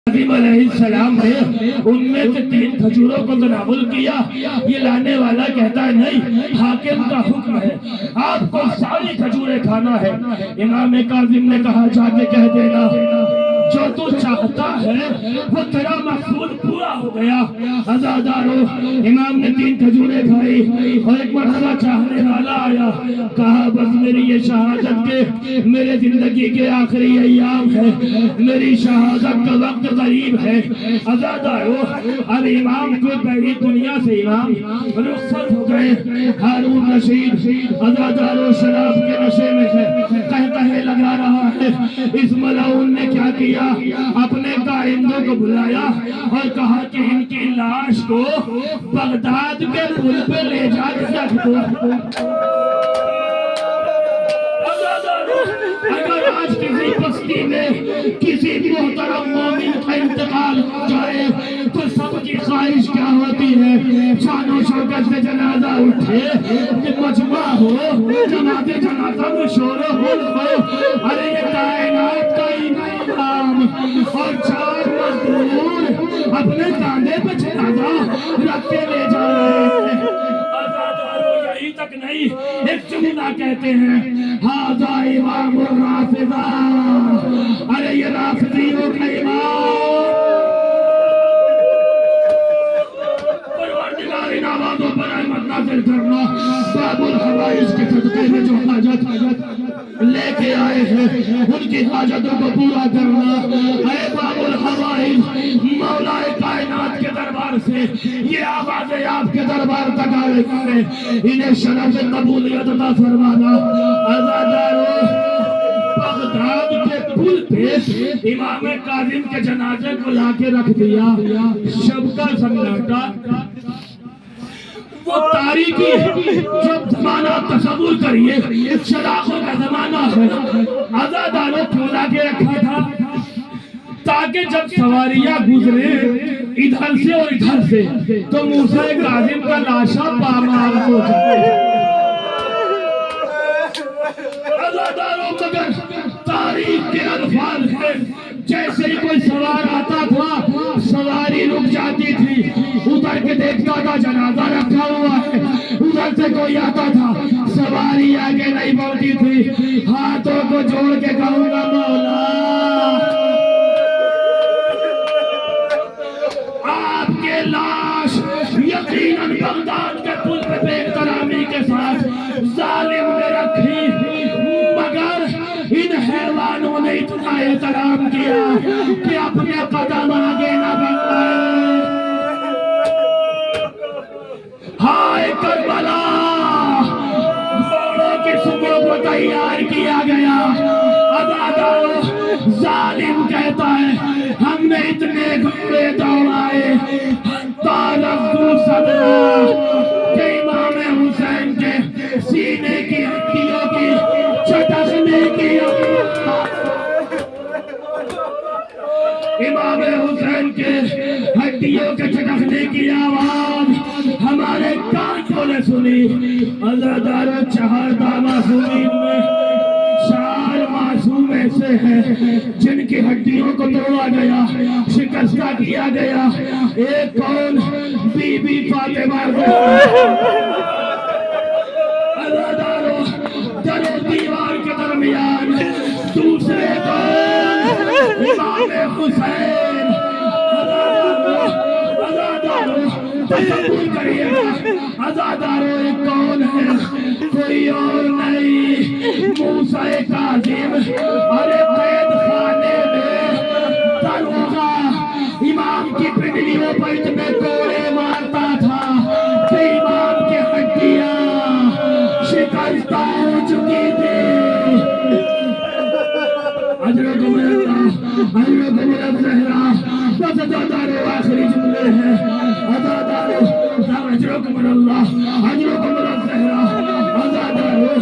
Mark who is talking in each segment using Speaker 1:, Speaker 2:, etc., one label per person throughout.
Speaker 1: ابراہیم علیہ السلام نے ان میں سے 3 کھجوروں کو تناول کیا. یہ لانے والا کہتا ہے نہیں، حاکم کا حکم ہے، آپ کو ساری کھجوریں کھانا ہے. امام کاظم نے کہا جا کے کہہ دینا جو تو چاہتا ہے وہ تیرا مقصود پورا ہو گیا. عزادارو، امام نے 3 کھجوریں کھائی اور ایک مرتبہ چاہنے والا آیا، کہا بس میری یہ شہادت کے میرے زندگی کے آخری ایام ہے، میری شہادت کا وقت قریب ہے. عزادارو، اب امام کو پہلی دنیا سے امام رخصت ہو گئے. ہارون رشید عزادارو شراب کے نشے میں ہے، کہے لگا رہا ہے. اس ملعون نے کیا کیا؟ اپنے کائندوں کو بلایا اور کہا کہ ان کی لاش کو بغداد کے پل پہ لے جا کے رکھ دو. اگر آج کسی بستی میں کسی محترم مومن کا انتقال ہو جائے تو سب کی خواہش کیا ہوتی ہے؟ شان و شوکت سے جنازہ اٹھے، مجمع ہو، نماز جنازہ میں شور و غل ہو. ارے یہ کائنات کا امام اور 4 مزدور اپنے کاندھے پہ جنازہ رکھ کے لے جائے. یہی تک نہیں، ایک جملہ کہتے ہیں ھذا امام الرافضہ. ارے یہ رافضیوں کا امام. پروردگار ان آوازوں پر رحمت نازل کرنا. باب الحوائج کے صدقے میں جو حاجت لے کے آئے ہیں ان کی حاجتوں کو پورا کرنا. اے باب الحوائج، مولا کائنات کے دربار سے یہ آوازیں آپ کے دربار تک آئے کریں، انہیں شرف قبولیت عطا فرمانا. عزادارو، بغداد کے پل پہ امام کاظم کے جنازے کو لا کے رکھ دیا. شب کا سناٹا، وہ تاریکی جب زمانہ تصور کریے چراغوں کا زمانہ ہے. عزادارو کیوں لا کے رکھا تھا؟ تاکہ جب سواریاں گزرے ادھر سے اور ادھر سے تو موسیٰ کاظم کا لاشا پامال ہو جائے. عزادارو، مگر تاریخ کے الفاظ ہیں جیسے ہی کوئی سوار آتا تھا سواری رک جاتی تھی، ادھر کے دیکھتا تھا جنازہ رکھا ہوا ہے، ادھر سے کوئی آتا تھا سواری آگے نہیں بڑھتی تھی. ہاتھوں کو جوڑ کے کہوں گا مولا آپ کے لاش یقیناً بغداد کے پل پہ بے احترامی کے ساتھ ظالم نے رکھی، مگر ان حیوانوں نے اتنا احترام کیا کہ اپنے قدم آگے نہ بڑھائے. ہائے کربلا، گھوڑوں کی صبح کو تیار کیا گیا. عزادارو، ظالم کہتا ہے ہم نے اتنے گھوڑے دوڑائے تارفو صدرہ کہ امام حسین کے سینے کی ہڈیوں کی چٹکنے کی امام حسین کے ہڈیوں کے چٹکنے کی آواز ہمارے کانوں نے سنی. عزادارو، 4 معصومین میں 4 معصوم ایسے ہیں جن کی ہڈیوں کو توڑا گیا، شکستہ کیا گیا. ایک کون؟ بی بی فاطمہ. عزادارو، در و دیوار کے درمیان دوسرے کون؟ امام حسین. عزادارو، تصور کریے گا. عزادارو، ایک کون ہے؟ کوئی اور نہیں، موسیٰ کاظم. ارے قید خانے میں داروغہ امام کی پنڈلیوں پر اتنے کوڑے مارتا تھا کہ امام کی ہڈیاں شکستہ ہو چکی تھی. اجرکم اللہ، اجرکم الزہرا. بس عزادارو، آخری جملے ہیں. عزادارو، اجرکم اللہ، اجرکم الزہرا. عزادارو،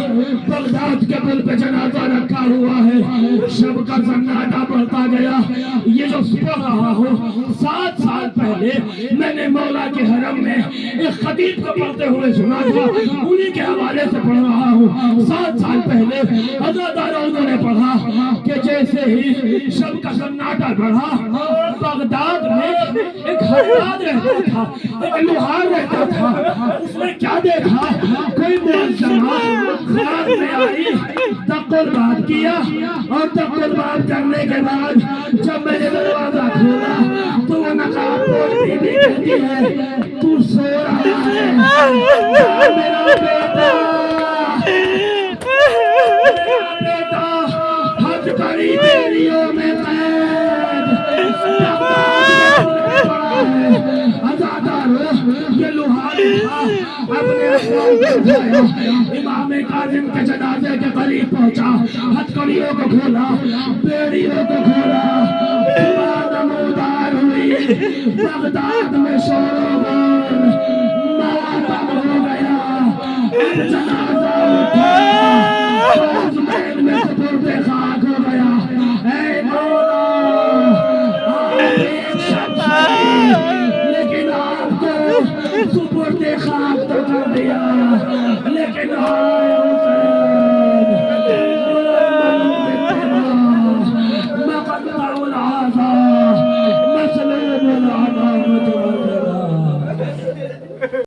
Speaker 1: بغداد کے پل پہ جنازہ رکھا ہوا ہے، شب کا سناٹا بڑھتا گیا. یہ جو پڑھ رہا ہوں 7 سال پہلے میں نے مولا کے حرم میں ایک خطیب کو پڑھتے ہوئے سنا تھا، انہی کے حوالے سے پڑھ رہا ہوں. 7 سال پہلے عزادارو انہوں نے پڑھا کہ جیسے ہی شب کا سناٹا بڑھا بغداد میں ایک حداد رہتا تھا، ایک لوہار رہتا تھا. اس نے کیا دیکھا، کوئی معظمہ خواب میں آئی، تقل بات کیا، اور تقل بات کرنے کے بعد جب میں نے دروازہ کھولا تو وہ نقاب پوش بی بی کہتی ہے تو سو رہا ہے میرا بیٹا، میرا بیٹا حج کری بیریوں میں قید، پڑا ہے عزادارو. یہ لوہار تھا، اپنے اخوان کو اٹھایا، امام کاظم کے جنازے کے قریب پہنچا، ہتھکڑیوں کو کھولا، بیڑیوں کو کھولا، صبح نمودار ہوئی، بغداد میں شور و غل، ماتم ہو گیا. اب جنازہ اٹھا، میں سپرد خاک ہو گیا. اے مولا، آپ ایک شخص لیکن آپ کو سپرد خاک تو کر دیا، لیکن